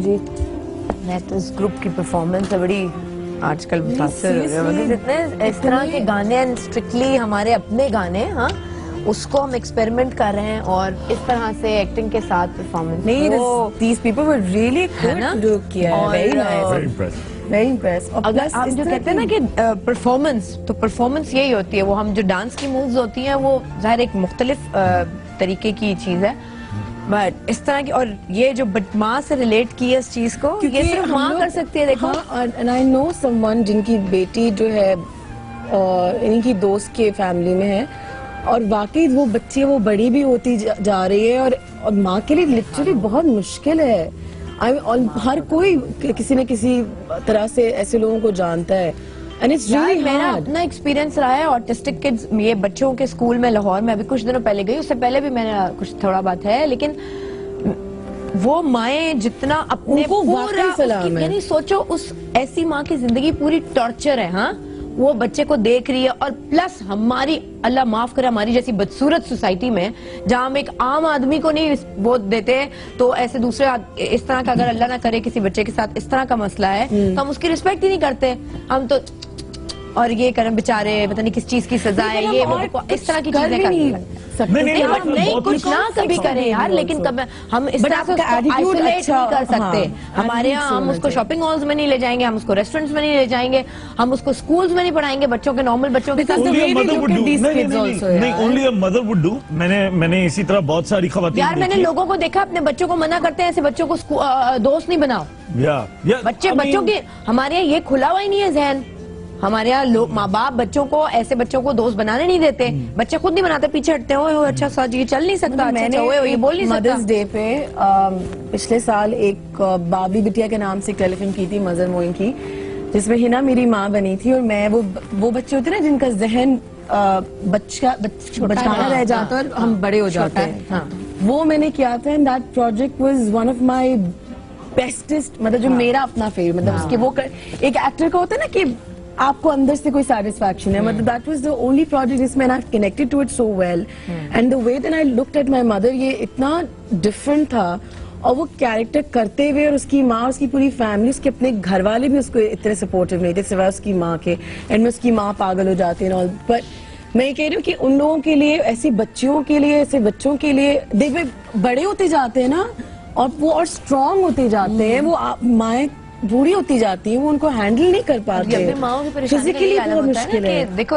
जी? मैं तो इस ग्रुप की परफॉर्मेंस से बड़ी आजकल मुतासर हो गया, मतलब जितने इस तरह के गाने एंड स्ट्रिक्टली हमारे अपने गाने, हाँ, उसको हम एक्सपेरिमेंट कर रहे हैं और इस तरह से एक्टिंग के साथ परफॉर्मेंस नहीं, these people were really good to किया है, very nice, very impressed, very impressed। और अगर आप जो कहते हैं ना कि परफॉर्मेंस, तो परफॉर्मेंस यही होती है, वो हम जो डांस की मूव्स होती हैं वो ज़ाहिर एक मुख्तलिफ तरीके की चीज है, बट इस तरह की, और ये जो माँ से रिलेट की है इस चीज को, ये सिर्फ माँ कर सकती है। देखो, and I know someone जिनकी बेटी जो है इनकी दोस्त के फैमिली में है, और वाकई वो बच्चे वो बड़ी भी होती जा रही है, और माँ के लिए लिटरली बहुत मुश्किल है। हर कोई किसी न किसी तरह से ऐसे लोगों को जानता है, एंड इट्स रियली मेरा अपना एक्सपीरियंस रहा है ऑटिस्टिक किड्स, ये बच्चों के स्कूल में लाहौर में अभी कुछ दिनों पहले गई, उससे पहले भी मैंने कुछ थोड़ा बात है, लेकिन वो माएँ जितना अपने पूरा, यानी सोचो उस ऐसी माँ की जिंदगी पूरी टॉर्चर है, हाँ, वो बच्चे को देख रही है, और प्लस हमारी, अल्लाह माफ करे, हमारी जैसी बदसूरत सोसाइटी में जहाँ हम एक आम आदमी को नहीं वोट देते, तो ऐसे दूसरे इस तरह का अगर अल्लाह ना करे किसी बच्चे के साथ इस तरह का मसला है तो हम उसकी रिस्पेक्ट ही नहीं करते, हम तो और ये करम बेचारे पता नहीं किस चीज की सजा है, ये इस तरह की चीजें नहीं कुछ ना कभी करें यार, लेकिन कब हम इस तरह से आइसोलेट नहीं कर सकते। हमारे यहाँ हम उसको शॉपिंग मॉल्स में नहीं ले जाएंगे, हम उसको रेस्टोरेंट्स में नहीं ले जाएंगे, हम उसको स्कूल्स में नहीं पढ़ाएंगे, बच्चों के नॉर्मल बच्चों के साथ। नहीं, only a mother would do. मैंने इसी तरह बहुत सारी खवातीन यार, मैंने लोगों को देखा अपने बच्चों को मना करते हैं, ऐसे बच्चों को दोस्त नहीं बनाओ। बच्चों की हमारे यहाँ ये खुला हुआ ही नहीं है जहन, हमारे यहाँ लोग माँ बाप बच्चों को, ऐसे बच्चों को दोस्त बनाने नहीं देते, बच्चे खुद नहीं बनाते, पीछे हटते हो, अच्छा सा ये चल नहीं सकता, मैंने ये बोल नहीं सकता। मदर्स डे पे पिछले साल एक बाबी बिटिया के नाम से एक टेलीफिल्म की थी, मजर मोइन की, जिसमें हिना मेरी माँ बनी थी, और मैं वो बच्चे होते ना जिनका जहन बचकाना रह जाता है और हम बड़े हो जाते हैं, वो मैंने किया था, and that project was one of my bestest, मतलब जो मेरा अपना फेवरेट, मतलब उसके वो एक एक्टर का होता है ना कि आपको अंदर से कोई सेटिस्फैक्शन है, मतलब that was the only project जिसमें I connected to it so well, and the way that I looked at my mother, ये इतना डिफरेंट था, और वो कैरेक्टर करते हुए, और उसकी माँ, उसकी पूरी फैमिली, उसके अपने घर वाले भी उसको इतने सपोर्टिव नहीं थे सिवाय उसकी माँ के, एंड में उसकी माँ पागल हो जाती है और, पर मैं ये कह रही हूँ कि उन लोगों के लिए, ऐसी बच्चियों के लिए, ऐसे बच्चों के लिए, देख बड़े होते जाते हैं ना, और वो और स्ट्रांग होते जाते हैं, वो माएँ बूढ़ी होती जाती है, वो उनको हैंडल नहीं कर पाते, अपनी माओ की परेशानी के लिए अलग मुश्किल है। देखो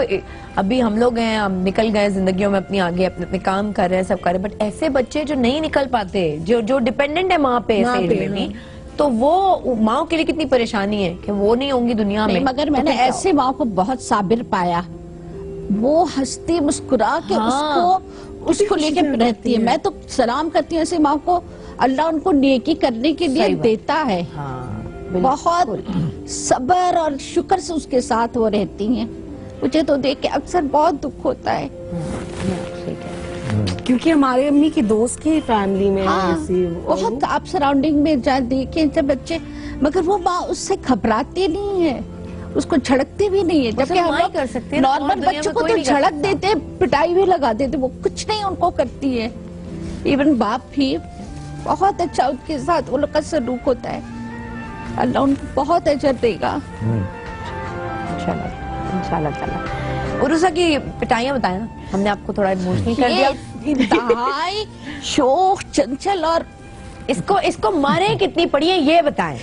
अभी हम लोग हैं, हम निकल गए जिंदगियों में अपनी, आगे अपने अपने काम कर रहे हैं, सब कर रहे हैं, बट ऐसे बच्चे जो नहीं निकल पाते, जो डिपेंडेंट है माँ पे में भी, तो वो माओ के लिए कितनी परेशानी है कि वो नहीं होंगी दुनिया में। मगर मैंने ऐसे माँ को बहुत साबिर पाया, वो हंसती मुस्कुरा के उसको लेके रहती है। मैं तो सलाम करती हूँ ऐसे माँ को, अल्लाह उनको नेकी करने के लिए देता है, बहुत सब्र और शुक्र से उसके साथ वो रहती हैं। मुझे तो देख के अक्सर बहुत दुख होता है, क्योंकि हमारे अम्मी की दोस्त की फैमिली में बहुत, आप सराउंडिंग में जा देखें जब बच्चे, मगर वो माँ उससे घबराती नहीं है, उसको झड़कती भी नहीं है, जबकि हम लोग नॉर्मल बच्चों को तो झड़क देते, पिटाई भी लगा देते, वो कुछ नहीं उनको करती है। इवन बाप भी बहुत अच्छा उनके साथ वो लोग का सलूक होता है, अल्लाह उनको बहुत अजर देगा इंशाल्लाह। उर्जा की पिटाइयाँ बताए ना, हमने आपको थोड़ा इमोशनल कर दिया। इंतहाई शोख चंचल, और इसको मारे कितनी पड़ी है ये बताएं।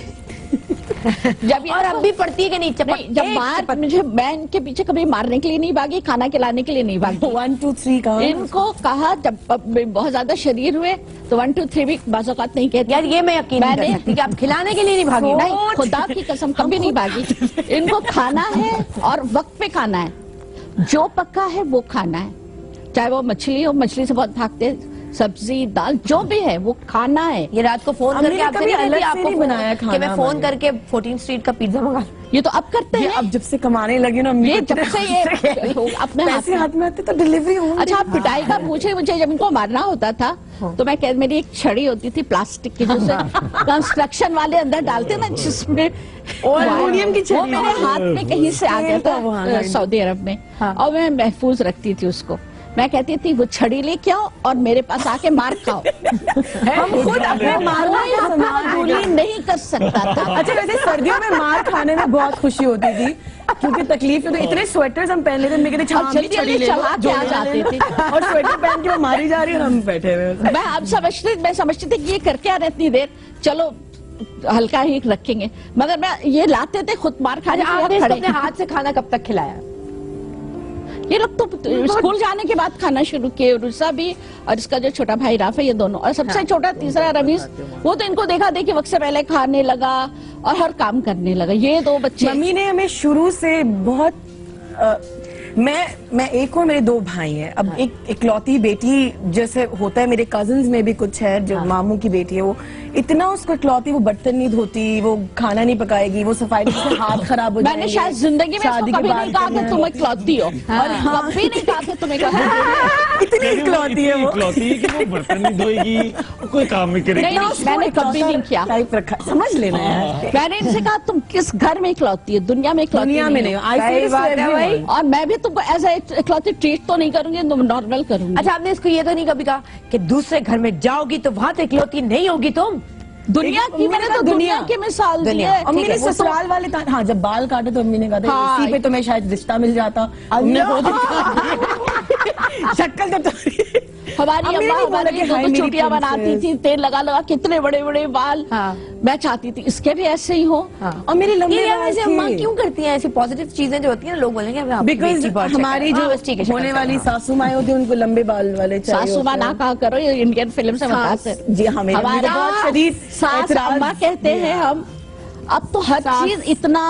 जब और अब भी पड़ती है कि नहीं? जब मैं इनके पीछे कभी मारने के लिए नहीं भागी, खाना खिलाने के लिए नहीं भागी। 1 2 3 कहा, इनको कहा जब बहुत ज्यादा शरीर हुए तो 1 2 3 भी बाज़ौक़ात नहीं कहती। यार ये मैं यकीन नहीं कर सकती कि आप खिलाने के लिए नहीं भागी। नहीं, खुदा की कसम कभी नहीं भागी। इनको खाना है और वक्त पे खाना है, जो पक्का है वो खाना है, चाहे वो मछली हो, मछली से बहुत भागते, सब्जी दाल जो भी है वो खाना है। ये रात को फोन करके आपसे नहीं कहती आपको बनाया खाना कि मैं फोन करके 14 स्ट्रीट का पिज्जा मंगा, ये तो अब करते हैं। अब जब से कमाने लगे ना, ये जब से ये अपने पैसे हाथ में आते तो डिलीवरी हो। अच्छा, आप पिटाई का मुझे जब इनको मारना होता था तो मैं मेरी एक छड़ी होती थी प्लास्टिक की, जिसे कंस्ट्रक्शन वाले अंदर डालते ना, जिसमें एल्युमिनियम की छड़ी, वो मेरे हाथ में कहीं से आ गया था सऊदी अरब में, और मैं महफूज रखती थी उसको। मैं कहती थी वो छड़ी लेके आओ और मेरे पास आके मार खाओ। हम खुद अपने मारना नहीं कर सकता था। अच्छा, वैसे सर्दियों में मार खाने में बहुत खुशी होती थी क्योंकि तकलीफ तो इतने स्वेटर्स हम पहन लेते, मेरे छड़ी ले चला के आ जाते थे और स्वेटर पहन के वो मारी जा रही है और हम बैठे हुए। मैं समझती थी कि ये करके आ रहे इतनी देर, चलो हल्का ही रखेंगे, मगर मैं ये लाते थे खुद मार खाने। आपने अपने हाथ से खाना कब तक खिलाया? ये लोग तो स्कूल जाने के बाद खाना शुरू किए, रुसा भी और इसका जो छोटा भाई राफ है, ये दोनों, और सबसे छोटा तीसरा रमीज, वो तो इनको देखा देखी वक्त से पहले खाने लगा और हर काम करने लगा। ये दो बच्चे, मम्मी ने हमें शुरू से बहुत मैं एक हूँ, मेरे दो भाई हैं। अब एक इकलौती बेटी जैसे होता है, मेरे कजिन्स में भी कुछ है जो मामू की बेटी है, वो इतना उसको इकलौती, वो बर्तन नहीं धोती, वो खाना नहीं पकाएगी, वो सफाई से हाथ खराब हो जाएंगे। मैंने शायद जिंदगी में इसको कभी नहीं कहा कि तुम इकलौती हो, और कभी नहीं कहा कि तुम इकलौती। इतनी इकलौती है वो, इकलौती है कि वो बर्तन नहीं धोएगी, कोई काम नहीं करेगी। मैंने कभी नहीं किया, टाइप रखा, समझ लेना है। मैंने इनसे कहा तुम किस घर में इकलौती है, दुनिया में इकलौती दुनिया में नहीं, और मैं भी तुमको एज इकलौती ट्रीट तो नहीं करूंगी, तुम नॉर्मल करूंगी। अच्छा, आपने इसको ये तो नहीं कभी कहा कि दूसरे घर में जाओगी तो वहां तो इकलौती नहीं होगी तुम? दुनिया की, मैंने तो दुनिया की मिसाल दी है। अम्मी ने ससुराल वाले हाँ, जब बाल काटे तो अम्मी ने कहा था इसी पे तुम्हें शायद रिश्ता मिल जाता। शक्ल तो हमारी अम्मा हमारी दो चुटियां बनाती थी, तेल लगा लगा, कितने बड़े बड़े बाल। मैं चाहती थी इसके भी ऐसे ही हो। और मेरे लंबे वैसे अम्मा क्यों करती हैं ऐसी पॉजिटिव चीजें जो होती हैं, लोग बोलेंगे बिकॉज हमारी जो होने वाली सासू माएं होती है उनको लंबे बाल वाले चाहिए। सासू माँ ना कहा करो, ये इंडियन फिल्म से बताते। जी हाँ, हमारा बहुत शरीफ सास अम्मा कहते हैं हम। अब तो हर चीज इतना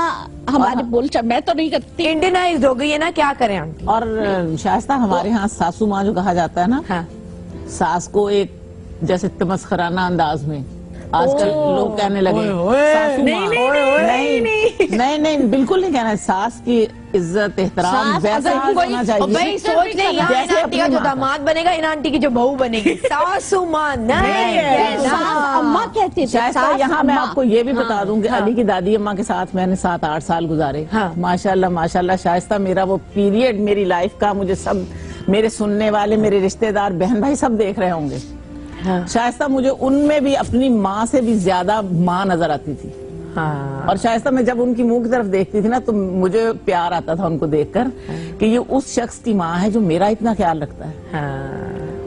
हमारे बोल, मैं तो नहीं करती, इंडियनाइज्ड हो गई है ना, क्या करें आंटी। और शायस्ता, हमारे यहाँ सासू माँ जो कहा जाता है ना, सास को एक जैसे तमस्खराना अंदाज में आजकल लोग कहने लगे सासू माँ। नहीं, बिल्कुल नहीं कहना है। सास की इज्जत एहतराम वैसे ही होना चाहिए। भाई सोच नहीं, यहाँ इन आंटी का जो दामाद बनेगा, इन आंटी की जो बहू बनेगी, सासू माँ नहीं, अम्मा कहती थी। शायस्ता, यहाँ मैं आपको ये भी बता दूं कि अली की दादी अम्मा के साथ मैंने 7-8 साल गुजारे। माशाल्लाह माशाल्लाह शायस्ता, मेरा वो पीरियड मेरी लाइफ का, मुझे सब मेरे सुनने वाले, मेरे रिश्तेदार, बहन भाई सब देख रहे होंगे। शायस्ता, मुझे उनमें भी अपनी माँ से भी ज्यादा माँ नजर आती थी। और शायस्ता, मैं जब उनकी मुंह की तरफ देखती थी ना, तो मुझे प्यार आता था उनको देखकर कि ये उस शख्स की माँ है जो मेरा इतना ख्याल रखता है।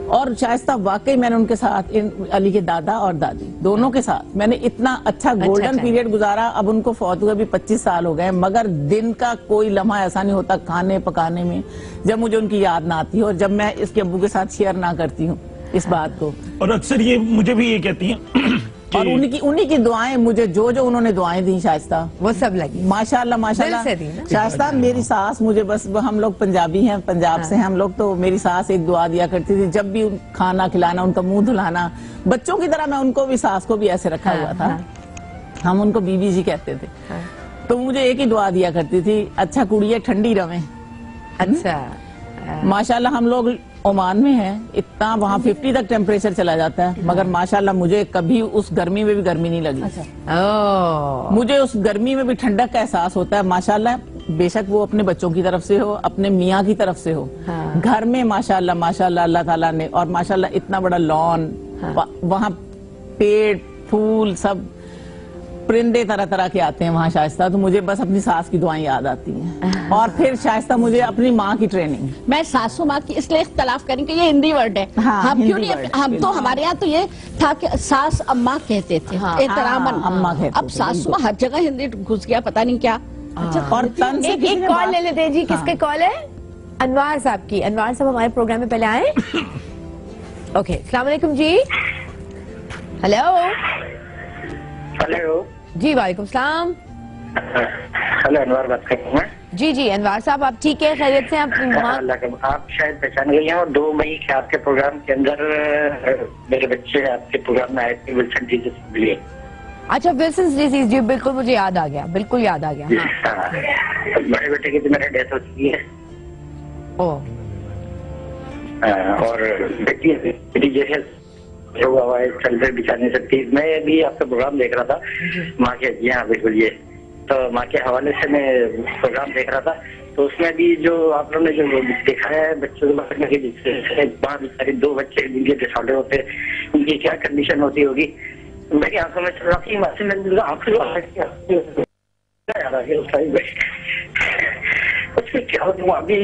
और शायस्ता, वाकई मैंने उनके साथ, अली के दादा और दादी दोनों के साथ मैंने इतना अच्छा गोल्डन पीरियड गुजारा। अब उनको फौत हुए भी 25 साल हो गए, मगर दिन का कोई लम्हा ऐसा नहीं होता खाने पकाने में जब मुझे उनकी याद ना आती हो, और जब मैं इसके अब्बू के साथ शेयर ना करती हूँ इस बात को। और अक्सर ये मुझे भी ये कहती हैं और उन्हीं की दुआएं, मुझे जो उन्होंने दुआएं दी शायस्ता, वो सब लगी। माशाल्लाह माशाल्लाह शायस्ता, मेरी सास मुझे, बस हम लोग पंजाबी हैं, पंजाब से हैं हम लोग, तो मेरी सास एक दुआ दिया करती थी जब भी खाना खिलाना, उनका मुंह धुलाना, बच्चों की तरह मैं उनको भी, सास को भी ऐसे रखा हुआ था। हम उनको बीबी जी कहते थे। तो मुझे एक ही दुआ दिया करती थी, अच्छा कुड़िए ठंडी रवे। अच्छा, माशाल्लाह हम लोग ओमान में है, इतना वहाँ 50 तक टेम्परेचर चला जाता है, मगर माशाल्लाह मुझे कभी उस गर्मी में भी गर्मी नहीं लगी। मुझे उस गर्मी में भी ठंडक का एहसास होता है माशाल्लाह। बेशक वो अपने बच्चों की तरफ से हो, अपने मियाँ की तरफ से हो, घर में माशाल्लाह माशाल्लाह अल्लाह ताला ने, और माशाल्लाह इतना बड़ा लॉन, वहाँ पेड़ फूल सब, परिंदे तरह तरह के आते हैं वहाँ शायस्ता। तो मुझे बस अपनी सास की दुआएं याद आती हैं। और फिर शायस्ता, मुझे अपनी माँ की ट्रेनिंग। मैं सासू माँ की इसलिए इख्तलाफ करेंगे, ये हिंदी वर्ड है। हम क्यों नहीं, हम तो हमारे यहाँ तो ये था कि सास अम्मा कहते थे, एहतरामन अम्मा कहते थे। अब सासू माँ हर जगह हिंदी घुस गया, पता नहीं क्या। और तन से एक कॉल ले लेते हैं जी। किसके कॉल है? अनवार साहब की। अनवार साहब हमारे प्रोग्राम में पहले आए। ओके, अस्सलाम वालेकुम जी। हेलो हेलो जी, वालेकुम सलाम। हेलो, अनवार बात कर रहा हूँ। जी अनवार साहब, आप ठीक है, खैरियत से? आप शायद पहचान गई हैं। और 2 मई के आपके प्रोग्राम के अंदर मेरे बच्चे आपके प्रोग्राम में आए थे विल्सन डिजीज के लिए। अच्छा, विल्सन डिजीज, जी बिल्कुल मुझे याद आ गया, बिल्कुल याद आ गया। बड़े बेटे की तो मेरी डेथ हो चुकी है। और बेटी जैसे चल रहे बिछा नहीं सकती। मैं भी आपका प्रोग्राम देख रहा था, माँ के, जी हाँ बिल्कुल, ये तो माँ के हवाले से मैं प्रोग्राम देख रहा था। तो उसमें भी जो आप लोगों ने जो दिखाया है बच्चों के बारे में, जिससे बाद बेचारे 2 बच्चे जिनके डिसऑर्डर होते हैं, उनकी क्या कंडीशन होती होगी, मेरी आंखों में काफी उसमें क्या होता अभी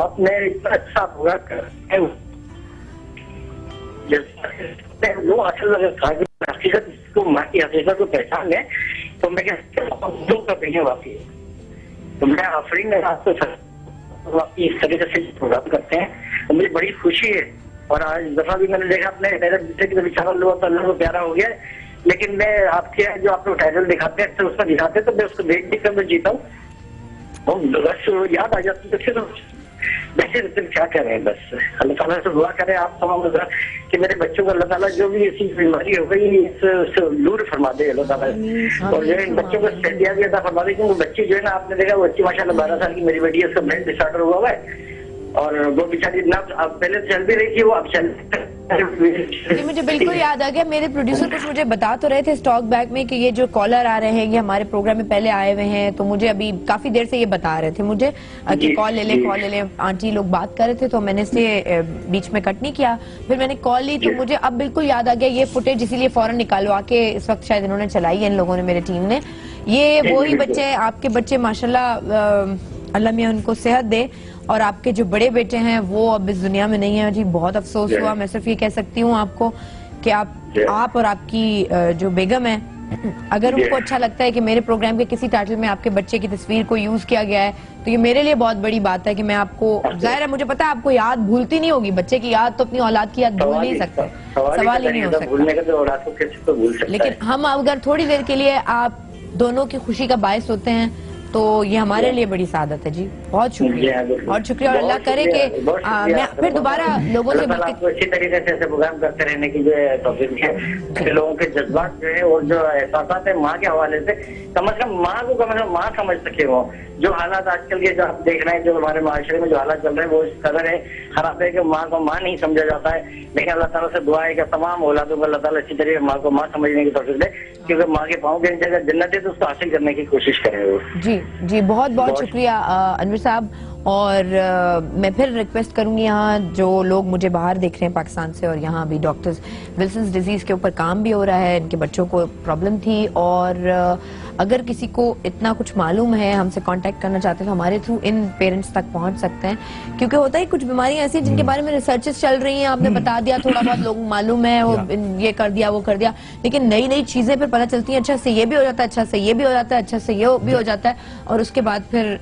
आपने इतना अच्छा होगा वो असल हकीकत को माँ की हकीकत को पहचान है, तो मैं क्या वाकई तो मैं ऑफरिंग आपको इस तरीके से प्रोग्राम करते हैं, तो मुझे बड़ी खुशी है। और आज दफा भी मैंने देखा अपने मेरे बेटे की विचार लो तो अल्लाह को प्यारा हो गया, लेकिन मैं आपके जो आप लोग टाइटल दिखाते हैं तो उसमें दिखाते हैं तो मैं उसको देख कर मैं जीता हूँ, बस याद आ जाती है। तो वैसे क्या करें, बस अल्लाह ताला से दुआ करें आप तमाम कि मेरे बच्चों को अल्लाह ताला जो भी ऐसी बीमारी हो गई इससे दूर फरमा दे अल्लाह ताला, और जो इन बच्चों को सेट दिया गया था फरमा दे, क्योंकि बच्ची जो है ना आपने देखा वो बच्ची माशाल्लाह 12 साल की मेरी बेटी है, उसका ब्रेन डिसऑर्डर हुआ है और वो बेचारी ना अब पहले चल भी रही थी, वो अब चल मुझे बिल्कुल याद आ गया, मेरे प्रोड्यूसर कुछ मुझे बता तो रहे थे स्टॉक बैक में कि ये जो कॉलर आ रहे हैं ये हमारे प्रोग्राम में पहले आए हुए हैं, तो मुझे अभी काफी देर से ये बता रहे थे मुझे कि कॉल ले ले आंटी लोग बात कर रहे थे, तो मैंने इसे बीच में कट नहीं किया, फिर मैंने कॉल ली तो मुझे अब बिल्कुल याद आ गया ये फुटेज, इसीलिए फौरन निकालवा के इस वक्त शायद इन्होंने चलाई है इन लोगों ने, मेरे टीम ने। ये वही बच्चे हैं आपके बच्चे माशाल्लाह, अल्लाह मियां उनको सेहत दे, और आपके जो बड़े बेटे हैं वो अब इस दुनिया में नहीं है जी, बहुत अफसोस हुआ। मैं सिर्फ ये कह सकती हूँ आपको कि आप और आपकी जो बेगम है, अगर उनको अच्छा लगता है कि मेरे प्रोग्राम के किसी टाइटल में आपके बच्चे की तस्वीर को यूज किया गया है, तो ये मेरे लिए बहुत बड़ी बात है कि मैं आपको, जाहिर है मुझे पता है आपको याद भूलती नहीं होगी, बच्चे की याद तो अपनी औलाद की याद भूल नहीं सकते, सवाल ही नहीं हो सकता, लेकिन हम अगर थोड़ी देर के लिए आप दोनों की खुशी का बायस होते हैं तो ये हमारे लिए बड़ी सादत है जी। बहुत शुक्रिया, बहुत शुक्रिया, और अल्लाह करे कि मैं फिर दोबारा लोगों से अच्छी तरीके से प्रोग्राम करते रहने की जो है तौफीक है, लोगों के जज्बात जो है और जो एहसास है माँ के हवाले से कम से कम माँ को कम से कम माँ समझ सके, वो जो हालात आजकल के जो आप देख रहे हैं, जो हमारे माशरे में जो हालात चल रहे हैं वो इस कदर है खराब है कि माँ को माँ नहीं समझा जाता है, लेकिन अल्लाह ताला से दुआ है कि तमाम औलादों को अल्लाह ताला अच्छी तरीके माँ को माँ समझने की तौफीक दे, क्योंकि माँ के पाँव की जगह जन्नत है तो उसको हासिल करने की कोशिश करें वो। जी बहुत बहुत शुक्रिया अनवर साहब, और मैं फिर रिक्वेस्ट करूंगी यहाँ जो लोग मुझे बाहर देख रहे हैं पाकिस्तान से, और यहाँ अभी डॉक्टर्स विल्सन्स डिजीज के ऊपर काम भी हो रहा है, इनके बच्चों को प्रॉब्लम थी, और अगर किसी को इतना कुछ मालूम है हमसे कांटेक्ट करना चाहते हैं तो हमारे थ्रू इन पेरेंट्स तक पहुंच सकते हैं, क्योंकि होता है कुछ बीमारियां ऐसी जिनके बारे में रिसर्चेस चल रही हैं, आपने बता दिया थोड़ा बहुत लोगों को मालूम है, वो ये कर दिया वो कर दिया, लेकिन नई नई चीजें फिर पता चलती हैं, अच्छा से ये भी हो जाता है, अच्छा से ये भी हो जाता है, अच्छा से ये भी हो जाता है, और उसके बाद फिर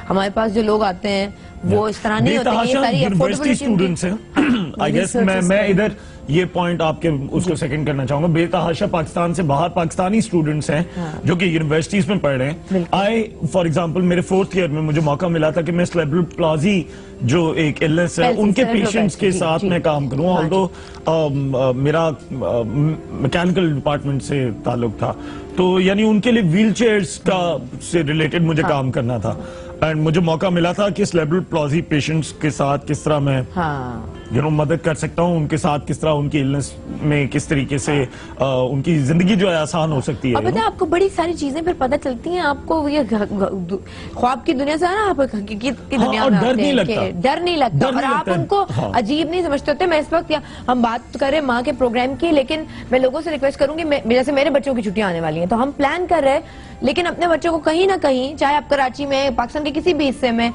हमारे पास जो लोग आते हैं वो इस तरह नहीं होते, ये सारी यूनिवर्सिटी स्टूडेंट्स हैं। आई गेस मैं इधर ये पॉइंट आपके उसको सेकंड करना चाहूंगा, बेतहाशा पाकिस्तान से बाहर पाकिस्तानी स्टूडेंट्स हैं जो कि यूनिवर्सिटीज में पढ़ रहे हैं। आई फॉर एग्जांपल मेरे 4th ईयर में मुझे मौका मिला था कि मैं सेरेब्रल प्लाजी जो एक इलनेस है उनके पेशेंट्स के साथ मैं काम करूं, ऑल्दो मेरा मैकेनिकल डिपार्टमेंट से ताल्लुक था, तो यानी उनके लिए व्हील चेयर्स का से रिलेटेड मुझे काम करना था, एंड मुझे मौका मिला था कि सेरेब्रल प्लाजी पेशेंट्स के साथ किस तरह मैं मदद कर सकता हूँ, उनके साथ किस तरह उनकी इलनेस में किस तरीके से उनकी जिंदगी जो है आसान हो सकती है। और पता है आपको बड़ी सारी चीजें फिर पता चलती हैं, आपको ये ख्वाब की दुनिया से ना आप हकीकत की दुनिया में डर नहीं लगता, और आप उनको अजीब नहीं समझते होते। मैं इस वक्त हम बात करें माँ के प्रोग्राम की, लेकिन मैं लोगों से रिक्वेस्ट करूंगी, जैसे मेरे बच्चों की छुट्टियां आने वाली हैं तो हम प्लान कर रहे हैं, लेकिन अपने बच्चों को कहीं ना कहीं, चाहे आप कराची में पाकिस्तान के किसी भी हिस्से में,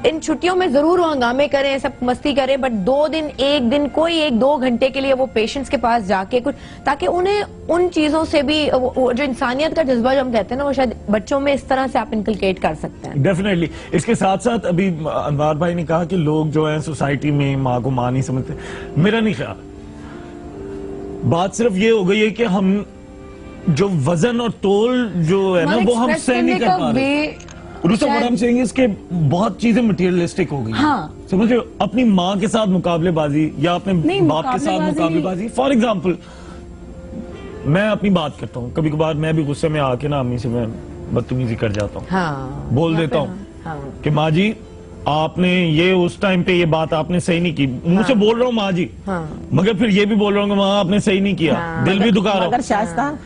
इन छुट्टियों में जरूर हंगामे करें, सब मस्ती करें, बट 2 दिन 1 दिन कोई 1-2 घंटे के लिए वो पेशेंट्स के पास जाके कुछ, ताकि उन्हें उन चीजों से भी जो इंसानियत का जज्बा जो हम कहते हैं ना, वो शायद बच्चों में इस तरह से आप इनकलकेट कर सकते हैं। डेफिनेटली। इसके साथ साथ अभी अनवार भाई ने कहा कि लोग जो है सोसाइटी में माँ को माँ नहीं समझते, मेरा नहीं ख्याल, बात सिर्फ ये हो गई है कि हम जो वजन और तोल जो है ना वो हम सह नहीं कर पा रहे। इसके बहुत चीजें मटेरियलिस्टिक हो गई, समझ रहे हो, अपनी माँ के साथ मुकाबलेबाजी या अपने बाप के साथ मुकाबलेबाजी। फॉर एग्जाम्पल मैं अपनी बात करता हूँ, कभी कभार मैं भी गुस्से में आके ना अम्मी से मैं बदतमीजी कर जाता हूँ, बोल देता हूँ कि माँ जी आपने ये उस टाइम पे ये बात आपने सही नहीं की, मुंह से बोल रहा हूँ माँ जी, मगर फिर ये भी बोल रहा हूँ माँ आपने सही नहीं किया, दिल भी दुखा रहा हूँ। मगर शायद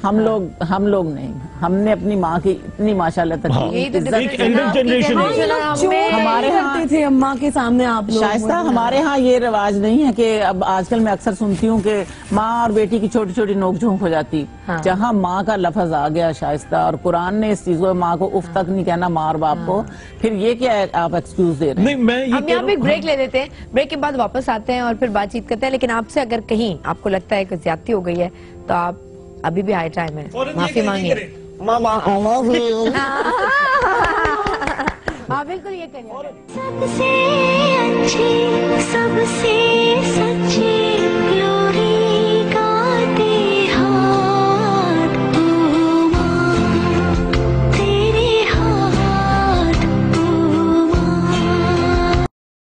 हम लोग नहीं, हमने अपनी माँ की इतनी माशाल्लाह तकलीफ हमारे करते थे अम्मा के सामने आप लोग। शाइस्ता हमारे यहाँ ये रिवाज नहीं है कि अब आजकल मैं अक्सर सुनती हूँ कि माँ और बेटी की छोटी छोटी नोकझोंक हो जाती। जहाँ माँ का लफ्ज आ गया शाइस्ता, और कुरान ने इस चीज को, माँ को उफ तक नहीं कहना माँ और बाप को, फिर ये क्या है आप एक्सक्यूज दे रहे हैं? नहीं, मैं हम यहाँ पे एक ब्रेक ले लेते हैं, ब्रेक के बाद वापस आते हैं और फिर बातचीत करते हैं। लेकिन आपसे अगर कहीं आपको लगता है कि ज्यादती हो गई है तो आप अभी भी हाई टाइम है, माफी मांगिए। मामा आई लव यू। हाँ बिल्कुल ये करिए। सबसे अच्छी सबसे